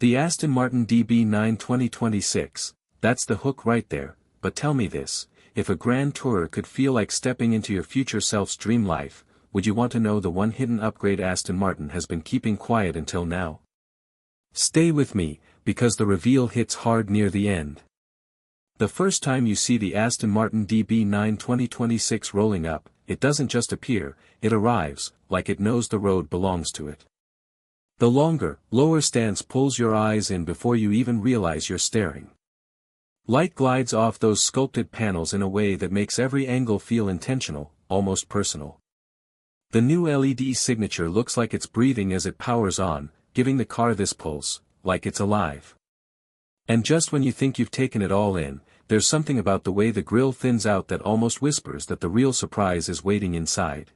The Aston Martin DB9 2026, that's the hook right there. But tell me this, if a grand tourer could feel like stepping into your future self's dream life, would you want to know the one hidden upgrade Aston Martin has been keeping quiet until now? Stay with me, because the reveal hits hard near the end. The first time you see the Aston Martin DB9 2026 rolling up, it doesn't just appear, it arrives, like it knows the road belongs to it. The longer, lower stance pulls your eyes in before you even realize you're staring. Light glides off those sculpted panels in a way that makes every angle feel intentional, almost personal. The new LED signature looks like it's breathing as it powers on, giving the car this pulse, like it's alive. And just when you think you've taken it all in, there's something about the way the grille thins out that almost whispers that the real surprise is waiting inside.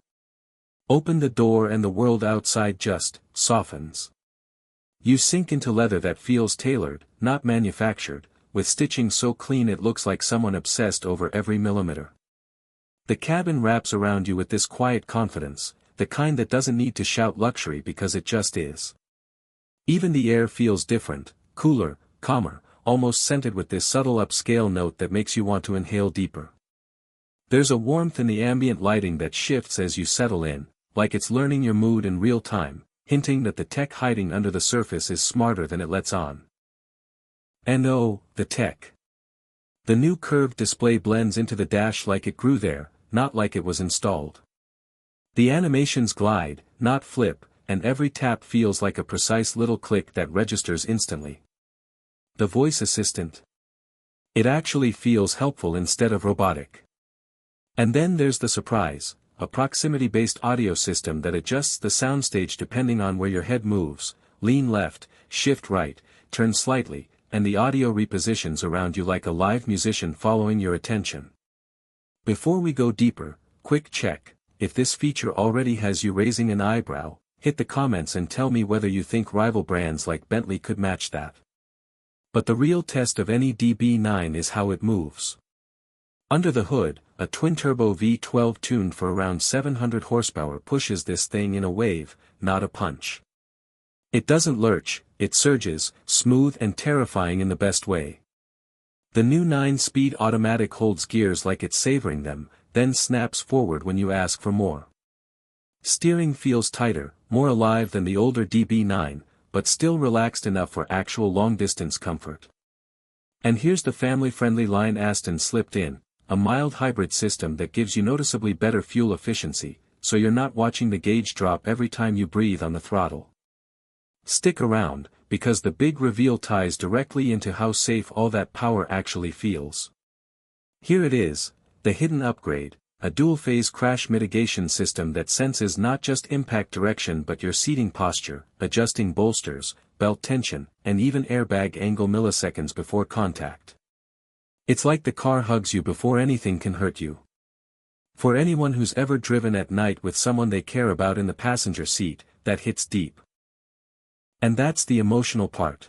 Open the door and the world outside just softens. You sink into leather that feels tailored, not manufactured, with stitching so clean it looks like someone obsessed over every millimeter. The cabin wraps around you with this quiet confidence, the kind that doesn't need to shout luxury because it just is. Even the air feels different, cooler, calmer, almost scented with this subtle upscale note that makes you want to inhale deeper. There's a warmth in the ambient lighting that shifts as you settle in, like it's learning your mood in real time, hinting that the tech hiding under the surface is smarter than it lets on. And oh, the tech. The new curved display blends into the dash like it grew there, not like it was installed. The animations glide, not flip, and every tap feels like a precise little click that registers instantly. The voice assistant. It actually feels helpful instead of robotic. And then there's the surprise, a proximity-based audio system that adjusts the soundstage depending on where your head moves, lean left, shift right, turn slightly, and the audio repositions around you like a live musician following your attention. Before we go deeper, quick check, if this feature already has you raising an eyebrow, hit the comments and tell me whether you think rival brands like Bentley could match that. But the real test of any DB9 is how it moves. Under the hood, a twin-turbo V12 tuned for around 700 horsepower pushes this thing in a wave, not a punch. It doesn't lurch, it surges, smooth and terrifying in the best way. The new 9-speed automatic holds gears like it's savoring them, then snaps forward when you ask for more. Steering feels tighter, more alive than the older DB9, but still relaxed enough for actual long-distance comfort. And here's the family-friendly line Aston slipped in, a mild hybrid system that gives you noticeably better fuel efficiency, so you're not watching the gauge drop every time you breathe on the throttle. Stick around, because the big reveal ties directly into how safe all that power actually feels. Here it is, the hidden upgrade, a dual-phase crash mitigation system that senses not just impact direction but your seating posture, adjusting bolsters, belt tension, and even airbag angle milliseconds before contact. It's like the car hugs you before anything can hurt you. For anyone who's ever driven at night with someone they care about in the passenger seat, that hits deep. And that's the emotional part.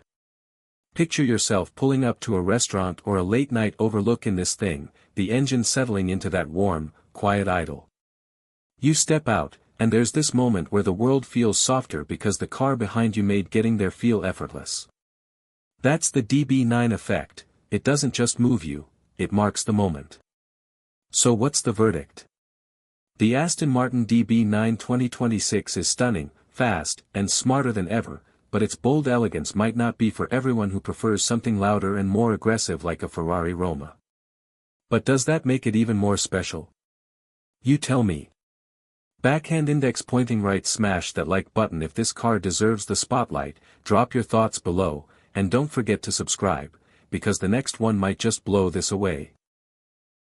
Picture yourself pulling up to a restaurant or a late-night overlook in this thing, the engine settling into that warm, quiet idle. You step out, and there's this moment where the world feels softer because the car behind you made getting there feel effortless. That's the DB9 effect, it doesn't just move you, it marks the moment. So what's the verdict? The Aston Martin DB9 2026 is stunning, fast, and smarter than ever, but its bold elegance might not be for everyone who prefers something louder and more aggressive like a Ferrari Roma. But does that make it even more special? You tell me. Backhand index pointing right, smash that like button if this car deserves the spotlight, drop your thoughts below, and don't forget to subscribe, because the next one might just blow this away.